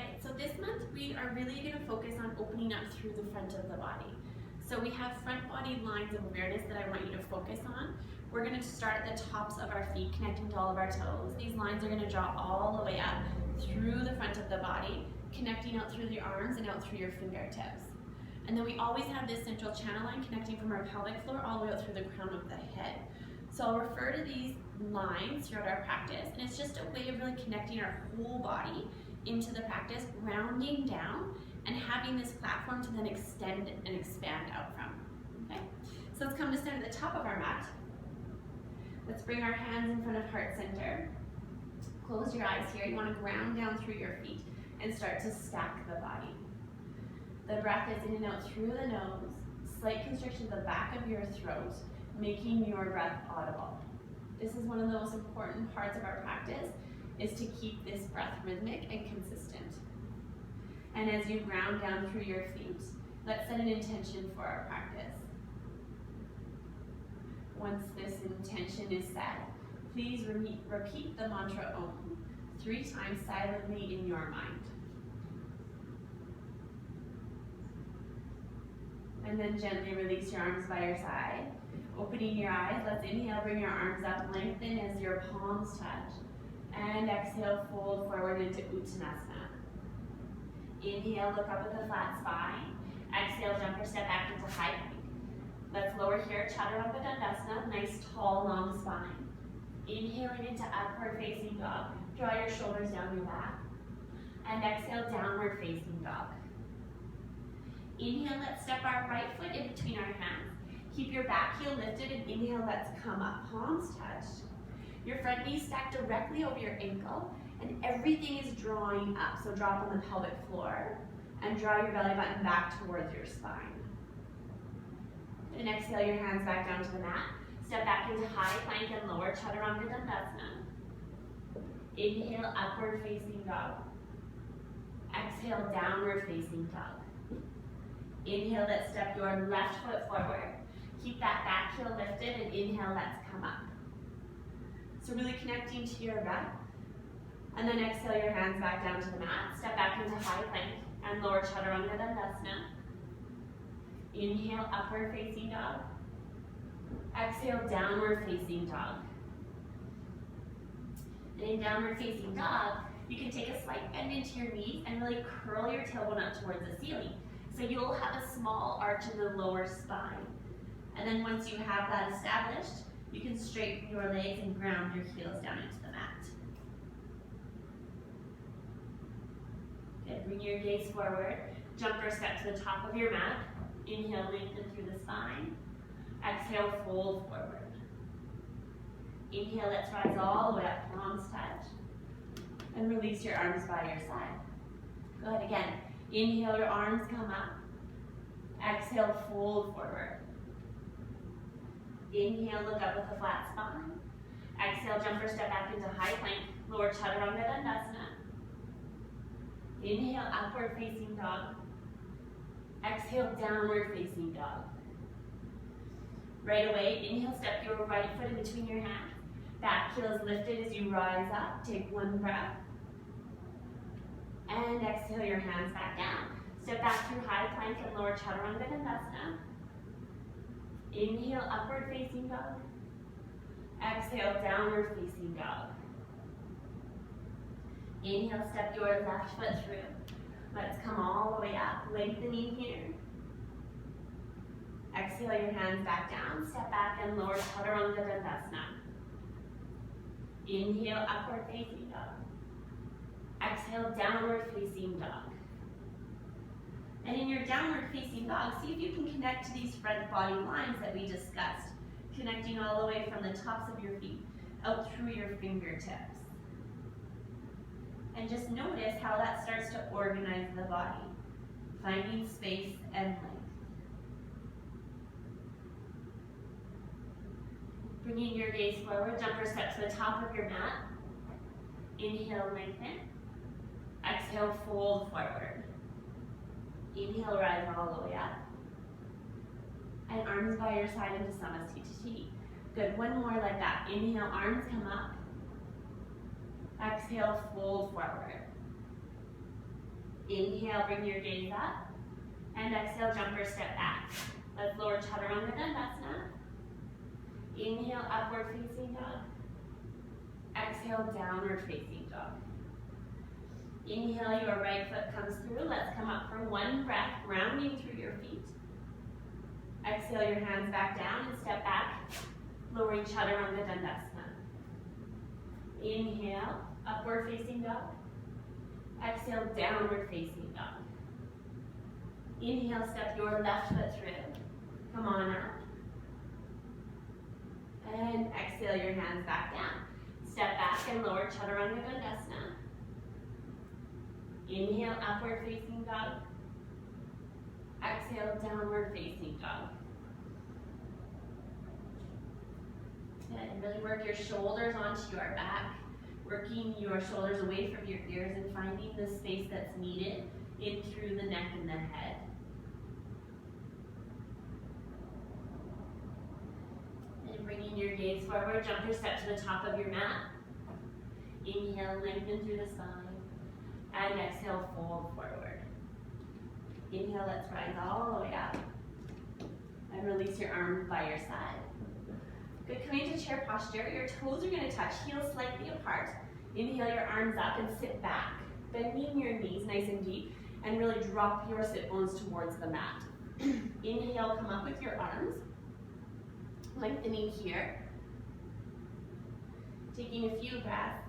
Right, so this month we are really going to focus on opening up through the front of the body. So we have front body lines of awareness that I want you to focus on. We're going to start at the tops of our feet, connecting to all of our toes. These lines are going to draw all the way up through the front of the body, connecting out through the arms and out through your fingertips. And then we always have this central channel line connecting from our pelvic floor all the way out through the crown of the head. So I'll refer to these lines throughout our practice, and it's just a way of really connecting our whole body into the practice, grounding down, and having this platform to then extend and expand out from. Okay? So let's come to stand at the top of our mat. Let's bring our hands in front of heart center. Close your eyes here. You want to ground down through your feet and start to stack the body. The breath is in and out through the nose, slight constriction to the back of your throat, making your breath audible. This is one of the most important parts of our practice, is to keep this breath rhythmic and consistent. And as you ground down through your feet, let's set an intention for our practice. Once this intention is set, please repeat the mantra Om 3 times silently in your mind. And then gently release your arms by your side. Opening your eyes, let's inhale, bring your arms up, lengthen as your palms touch. And exhale, fold forward into Uttanasana. Inhale, look up with a flat spine. Exhale, jump or step back into high plank. Let's lower here, Chaturanga Dandasana, nice tall long spine. Inhaling into upward facing dog. Draw your shoulders down your back. And exhale, downward facing dog. Inhale, let's step our right foot in between our hands. Keep your back heel lifted and inhale, let's come up, palms touched. Your front knee stacked directly over your ankle and everything is drawing up. So drop on the pelvic floor and draw your belly button back towards your spine. And exhale your hands back down to the mat. Step back into high plank and lower Chaturanga Dandasana. Inhale, upward facing dog. Exhale, downward facing dog. Inhale, let's step your left foot forward. Keep that back heel lifted and inhale, let's come up. So really connecting to your breath. And then exhale your hands back down to the mat. Step back into high plank and lower Chaturanga Dandasana. Inhale, upward facing dog. Exhale, downward facing dog. And in downward facing dog, you can take a slight bend into your knees and really curl your tailbone up towards the ceiling. So you'll have a small arch in the lower spine. And then once you have that established, you can straighten your legs and ground your heels down into the mat. Good, bring your gaze forward. Jump or step to the top of your mat. Inhale, lengthen through the spine. Exhale, fold forward. Inhale, let's rise all the way up, palms touch. And release your arms by your side. Go ahead again. Inhale, your arms come up. Exhale, fold forward. Inhale, look up with a flat spine. Exhale, jump or step back into high plank. Lower Chaturanga Dandasana. Inhale, upward facing dog. Exhale, downward facing dog. Right away, inhale, step your right foot in between your hands. Back heel is lifted as you rise up. Take one breath. And exhale your hands back down. Step back through high plank and lower Chaturanga Dandasana. Inhale, upward facing dog. Exhale, downward facing dog. Inhale, step your left foot through. Let's come all the way up, lengthening here. Exhale your hands back down, step back and lower Chaturanga Dandasana. Inhale, upward facing dog. Exhale, downward facing dog. And in your downward facing dog, see if you can connect to these front body lines that we discussed, connecting all the way from the tops of your feet out through your fingertips. And just notice how that starts to organize the body, finding space and length. Bringing your gaze forward, jump or step to the top of your mat. Inhale, lengthen. Exhale, fold forward. Inhale, rise all the way up. And arms by your side into Samasthiti. Good, one more like that. Inhale, arms come up. Exhale, fold forward. Inhale, bring your gaze up. And exhale, jump or step back. Let's lower chaturanga dandasana. Inhale, upward facing dog. Exhale, downward facing dog. Inhale, your right foot comes through. Let's come up for one breath, rounding through your feet. Exhale, your hands back down and step back, lowering chaturanga dandasana. Inhale, upward facing dog. Exhale, downward facing dog. Inhale, step your left foot through. Come on up. And exhale, your hands back down. Step back and lower chaturanga dandasana. Inhale, upward facing dog. Exhale, downward facing dog. And really work your shoulders onto your back, working your shoulders away from your ears and finding the space that's needed in through the neck and the head. And bringing your gaze forward, jump your step to the top of your mat. Inhale, lengthen through the spine. And exhale, fold forward. Inhale, let's rise all the way up. And release your arms by your side. Good, coming to chair posture. Your toes are gonna touch, heels slightly apart. Inhale your arms up and sit back. Bending your knees nice and deep. And really drop your sit bones towards the mat. Inhale, come up with your arms. Lengthening here. Taking a few breaths.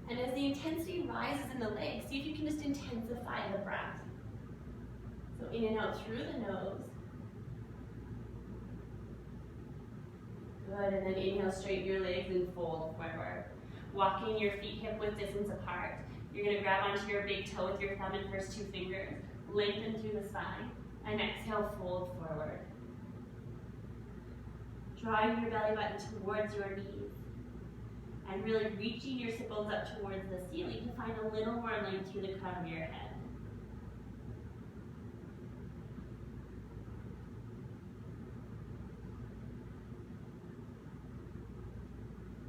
And as the intensity rises in the legs, see if you can just intensify the breath. So in and out through the nose. Good, and then inhale, straighten your legs and fold forward. Walking your feet hip width distance apart. You're gonna grab onto your big toe with your thumb and first two fingers. Lengthen through the spine. And exhale, fold forward. Drawing your belly button towards your knees. And really reaching your sit bones up towards the ceiling to find a little more length through the crown of your head.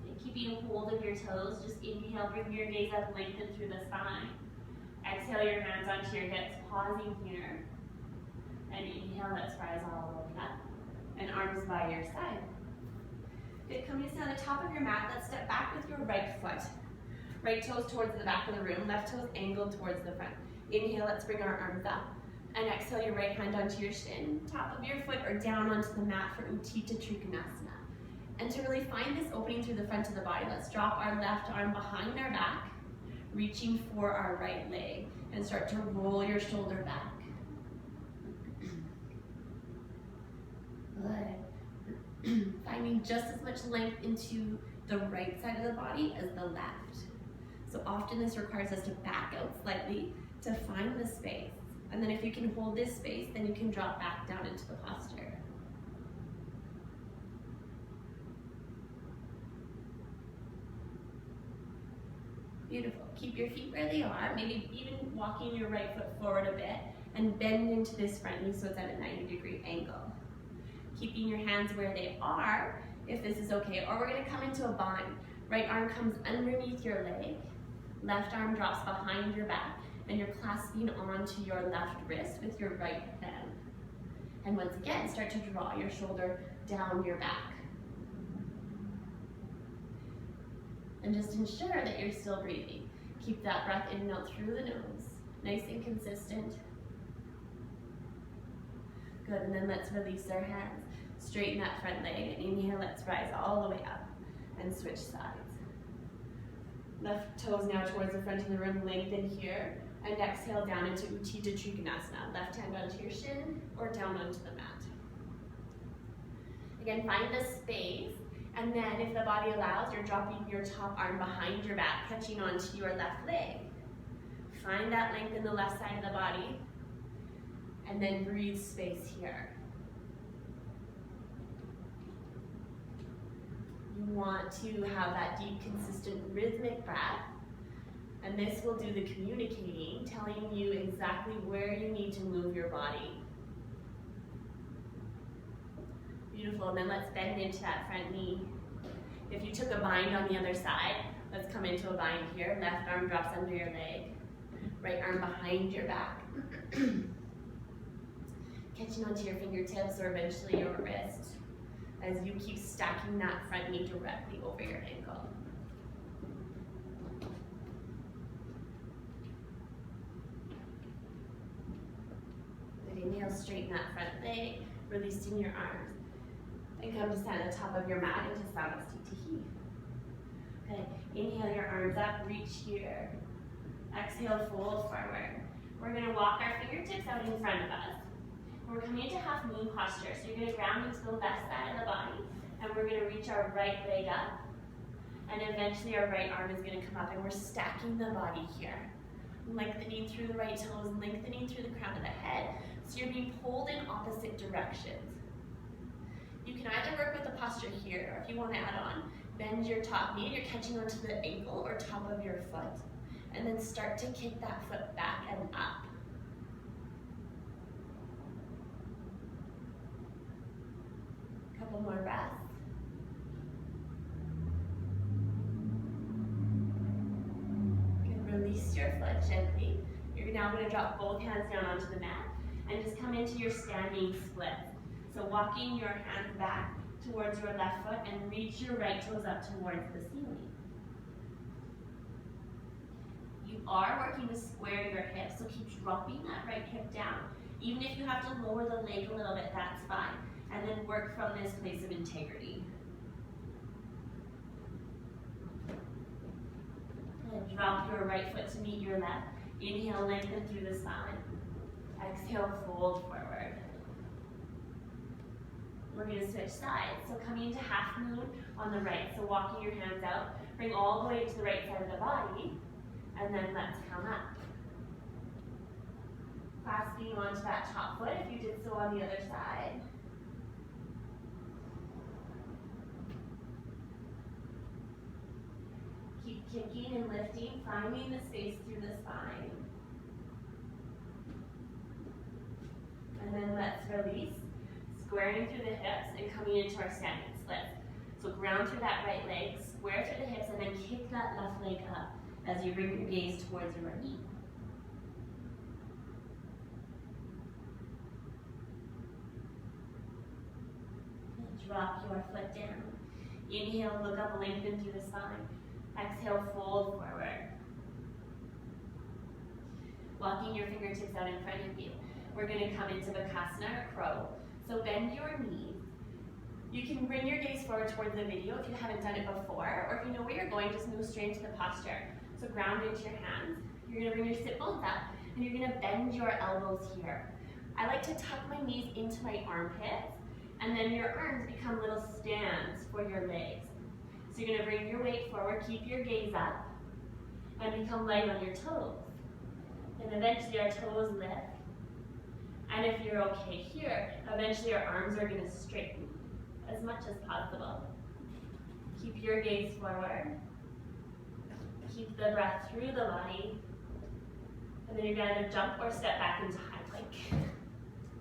And keeping hold of your toes, just inhale, bring your gaze up, lengthen through the spine. Exhale your hands onto your hips, pausing here. And inhale, let's rise all the way up. And arms by your side. Good, come to stand on the top of your mat. Let's step back with your right foot. Right toes towards the back of the room, left toes angled towards the front. Inhale, let's bring our arms up. And exhale your right hand onto your shin, top of your foot or down onto the mat for Utthita Trikonasana. And to really find this opening through the front of the body, let's drop our left arm behind our back, reaching for our right leg, and start to roll your shoulder back. Good. Finding just as much length into the right side of the body as the left. So often this requires us to back out slightly to find the space. And then if you can hold this space, then you can drop back down into the posture. Beautiful. Keep your feet where they are, maybe even walking your right foot forward a bit and bend into this front knee so it's at a 90-degree angle. Keeping your hands where they are, if this is okay, or we're gonna come into a bind. Right arm comes underneath your leg, left arm drops behind your back, and you're clasping onto your left wrist with your right hand. And once again, start to draw your shoulder down your back. And just ensure that you're still breathing. Keep that breath in and out through the nose, nice and consistent. Good, and then let's release our hands. Straighten that front leg, and inhale, let's rise all the way up and switch sides. Left toes now towards the front of the room, lengthen here, and exhale down into Utthita Trikonasana. Left hand onto your shin or down onto the mat. Again, find the space, and then if the body allows, you're dropping your top arm behind your back, catching onto your left leg. Find that length in the left side of the body, and then breathe space here. You want to have that deep, consistent, rhythmic breath, and this will do the communicating, telling you exactly where you need to move your body. Beautiful, and then let's bend into that front knee. If you took a bind on the other side, let's come into a bind here. Left arm drops under your leg. Right arm behind your back. Catching onto your fingertips or eventually your wrist as you keep stacking that front knee directly over your ankle. Good, inhale, straighten that front leg, releasing your arms. And come to stand at the top of your mat into Samasthiti. Good, inhale your arms up, reach here. Exhale, fold forward. We're gonna walk our fingertips out in front of us. We're coming into half moon posture, so you're going to ground into the left side of the body, and we're going to reach our right leg up, and eventually our right arm is going to come up, and we're stacking the body here. Lengthening through the right toes, lengthening through the crown of the head, so you're being pulled in opposite directions. You can either work with the posture here, or if you want to add on, bend your top knee, and you're catching onto the ankle or top of your foot, and then start to kick that foot back and up. Couple more breaths. Good, release your foot gently. You're now going to drop both hands down onto the mat and just come into your standing split. So walking your hands back towards your left foot and reach your right toes up towards the ceiling. You are working to square your hips, so keep dropping that right hip down. Even if you have to lower the leg a little bit, that's fine. And then work from this place of integrity. And drop your right foot to meet your left. Inhale, lengthen through the spine. Exhale, fold forward. We're going to switch sides. So coming into half moon on the right. So walking your hands out. Bring all the way to the right side of the body. And then let's come up. Clasping onto that top foot if you did so on the other side. Keep kicking and lifting, finding the space through the spine. And then let's release, squaring through the hips and coming into our standing splits. So ground through that right leg, square through the hips, and then kick that left leg up as you bring your gaze towards your knee. And drop your foot down. Inhale, look up, lengthen through the spine. Exhale, fold forward. Walking your fingertips out in front of you. We're going to come into Bakasana or crow. So bend your knees. You can bring your gaze forward towards the video if you haven't done it before, or if you know where you're going, just move straight into the posture. So ground into your hands. You're going to bring your sit bones up, and you're going to bend your elbows here. I like to tuck my knees into my armpits, and then your arms become little stands for your legs. So you're going to bring your weight forward, keep your gaze up, and become light on your toes. And eventually our toes lift. And if you're okay here, eventually our arms are going to straighten as much as possible. Keep your gaze forward. Keep the breath through the body. And then you're going to jump or step back into high plank.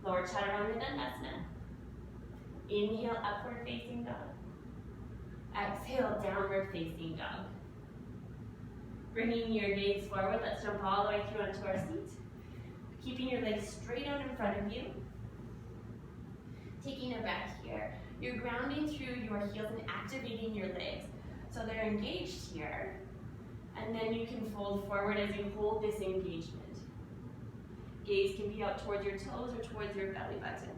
Lower chaturanga dandasana. Inhale, upward facing dog. Exhale, downward facing dog. Bringing your gaze forward, let's jump all the way through onto our seat. Keeping your legs straight out in front of you. Taking a breath here. You're grounding through your heels and activating your legs. So they're engaged here. And then you can fold forward as you hold this engagement. Gaze can be out towards your toes or towards your belly button.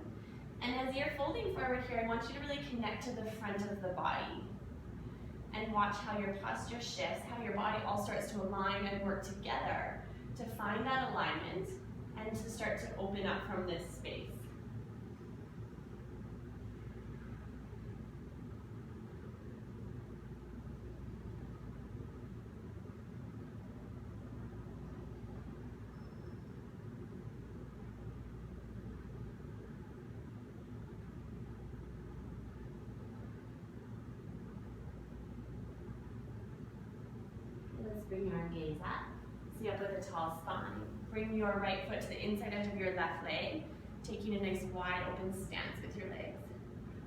And as you're folding forward here, I want you to really connect to the front of the body. And watch how your posture shifts, how your body all starts to align and work together to find that alignment and to start to open up from this space. Bring your gaze up, sit up with a tall spine. Bring your right foot to the inside edge of your left leg, taking a nice wide open stance with your legs.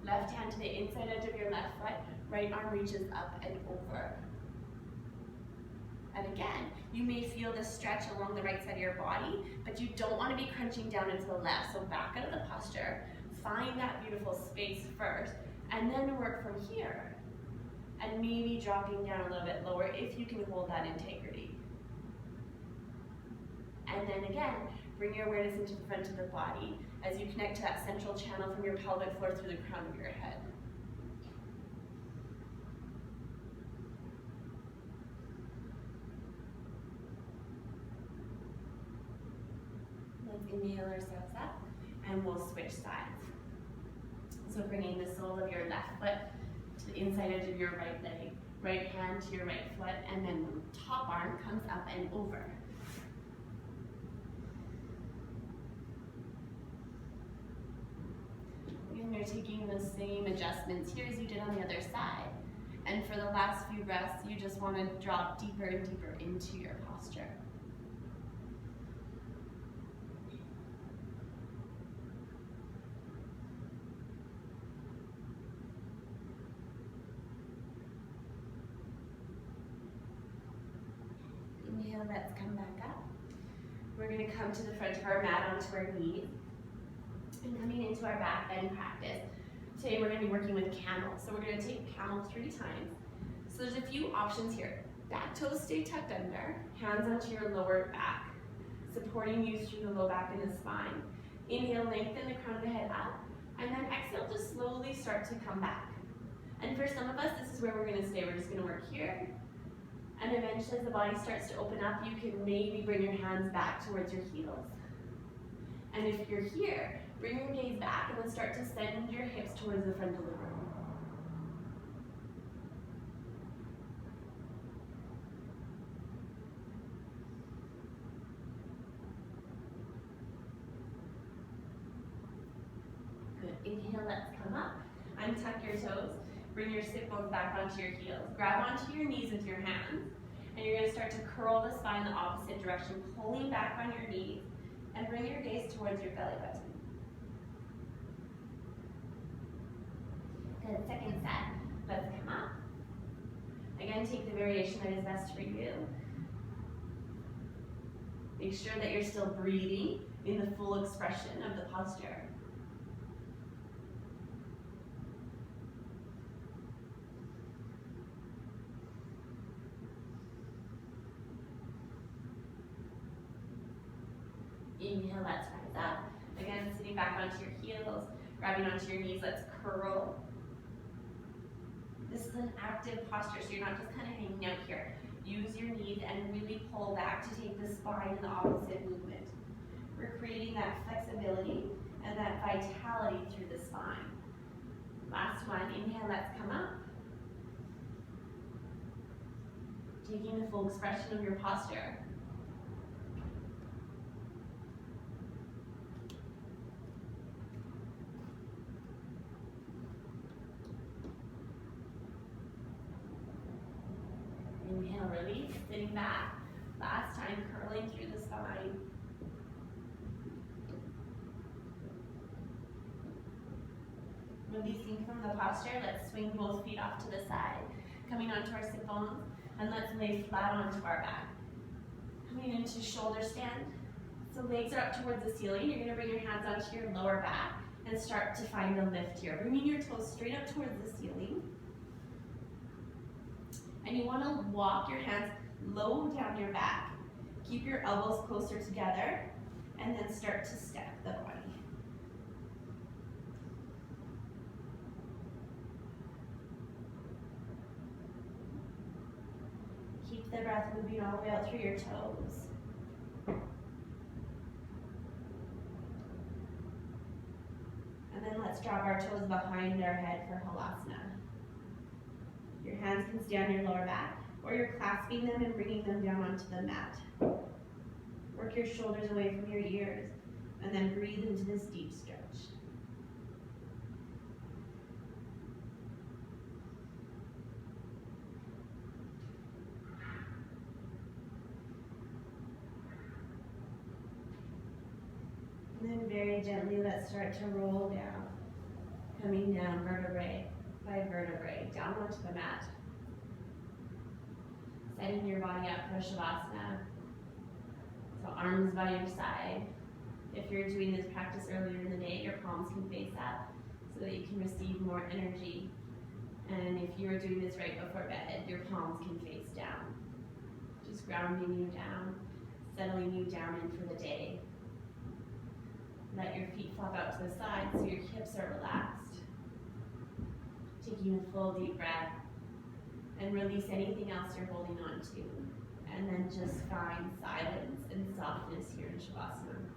Left hand to the inside edge of your left foot, right arm reaches up and over. And again, you may feel the stretch along the right side of your body, but you don't want to be crunching down into the left. So back out of the posture, find that beautiful space first, and then work from here. And maybe dropping down a little bit lower if you can hold that integrity. And then again, bring your awareness into the front of the body as you connect to that central channel from your pelvic floor through the crown of your head. Let's inhale ourselves up, and we'll switch sides. So bringing the sole of your left foot to the inside edge of your right leg, right hand to your right foot, and then the top arm comes up and over. And you're taking the same adjustments here as you did on the other side. And for the last few breaths, you just want to drop deeper and deeper into your posture. Inhale, let's come back up. We're going to come to the front of our mat onto our knees. And coming into our back bend practice. Today we're going to be working with camel. So we're going to take camel 3 times. So there's a few options here. Back toes stay tucked under, hands onto your lower back, supporting you through the low back and the spine. Inhale, lengthen the crown of the head up, and then exhale to slowly start to come back. And for some of us, this is where we're going to stay. We're just going to work here. And eventually as the body starts to open up, you can maybe bring your hands back towards your heels. And if you're here, bring your gaze back and then start to send your hips towards the front of the room. Good. Inhale, let's come up. Untuck your toes. Bring your sit bones back onto your heels. Grab onto your knees with your hands. And you're going to start to curl the spine the opposite direction, pulling back on your knees. And bring your gaze towards your belly button. Good, second set. Let's come up. Again, take the variation that is best for you. Make sure that you're still breathing in the full expression of the posture. Inhale, let's rise up. Again, sitting back onto your heels, grabbing onto your knees, let's curl. This is an active posture, so you're not just kind of hanging out here. Use your knees and really pull back to take the spine in the opposite movement. We're creating that flexibility and that vitality through the spine. Last one, inhale, let's come up. Taking the full expression of your posture. Inhale, release, sitting back. Last time, curling through the spine. Releasing from the posture, let's swing both feet off to the side. Coming onto our sit bones, and let's lay flat onto our back. Coming into shoulder stand. So legs are up towards the ceiling. You're going to bring your hands onto your lower back and start to find a lift here. Bringing your toes straight up towards the ceiling. And you want to walk your hands low down your back. Keep your elbows closer together, and then start to step the body. Keep the breath moving all the way out through your toes. And then let's drop our toes behind our head for Halasana. Your hands can stay on your lower back, or you're clasping them and bringing them down onto the mat. Work your shoulders away from your ears, and then breathe into this deep stretch. And then very gently, let's start to roll down, coming down vertebrae by vertebrae, down onto the mat. setting your body up for Shavasana. So arms by your side. If you're doing this practice earlier in the day, your palms can face up so that you can receive more energy. And if you're doing this right before bed, your palms can face down. Just grounding you down, settling you down in for the day. Let your feet flop out to the side so your hips are relaxed. Taking a full deep breath and release anything else you're holding on to. And then just find silence and softness here in Shavasana.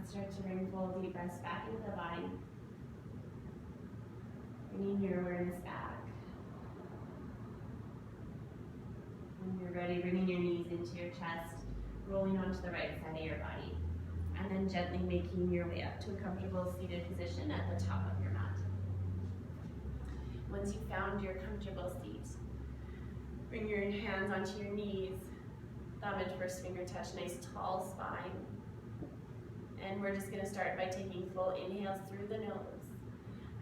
Start to bring full deep breaths back into the body. Bringing your awareness back. When you're ready, bringing your knees into your chest, rolling onto the right side of your body. And then gently making your way up to a comfortable seated position at the top of your mat. Once you've found your comfortable seat, bring your hands onto your knees. Thumb and first finger touch, nice tall spine. And we're just going to start by taking full inhales through the nose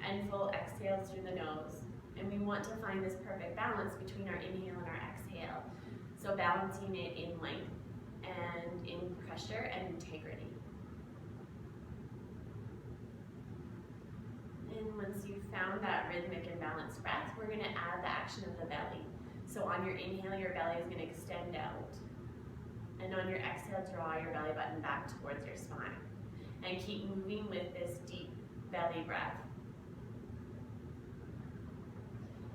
and full exhales through the nose. And we want to find this perfect balance between our inhale and our exhale. So balancing it in length and in pressure and integrity. And once you've found that rhythmic and balanced breath, we're going to add the action of the belly. So on your inhale, your belly is going to extend out. And on your exhale, draw your belly button back towards your spine. And keep moving with this deep belly breath.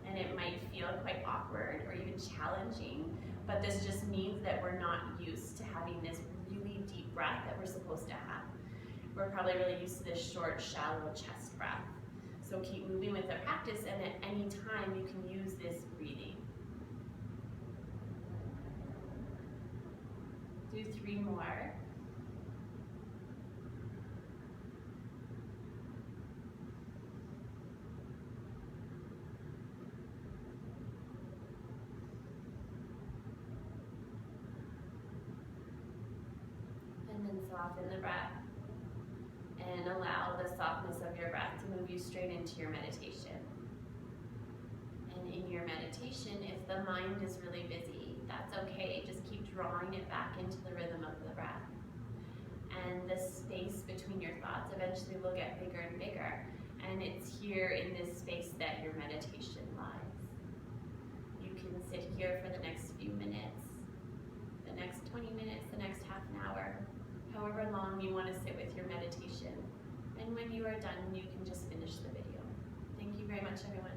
And it might feel quite awkward or even challenging, but this just means that we're not used to having this really deep breath that we're supposed to have. We're probably really used to this short, shallow chest breath. So keep moving with the practice, and at any time you can use this breathing. Do 3 more. And then soften the breath and allow the softness of your breath to move you straight into your meditation. And in your meditation, if the mind is really busy, that's okay. Just keep drawing it back into the rhythm of the breath. And the space between your thoughts eventually will get bigger and bigger. And it's here in this space that your meditation lies. You can sit here for the next few minutes, the next 20 minutes, the next half an hour, however long you want to sit with your meditation. And when you are done, you can just finish the video. Thank you very much, everyone.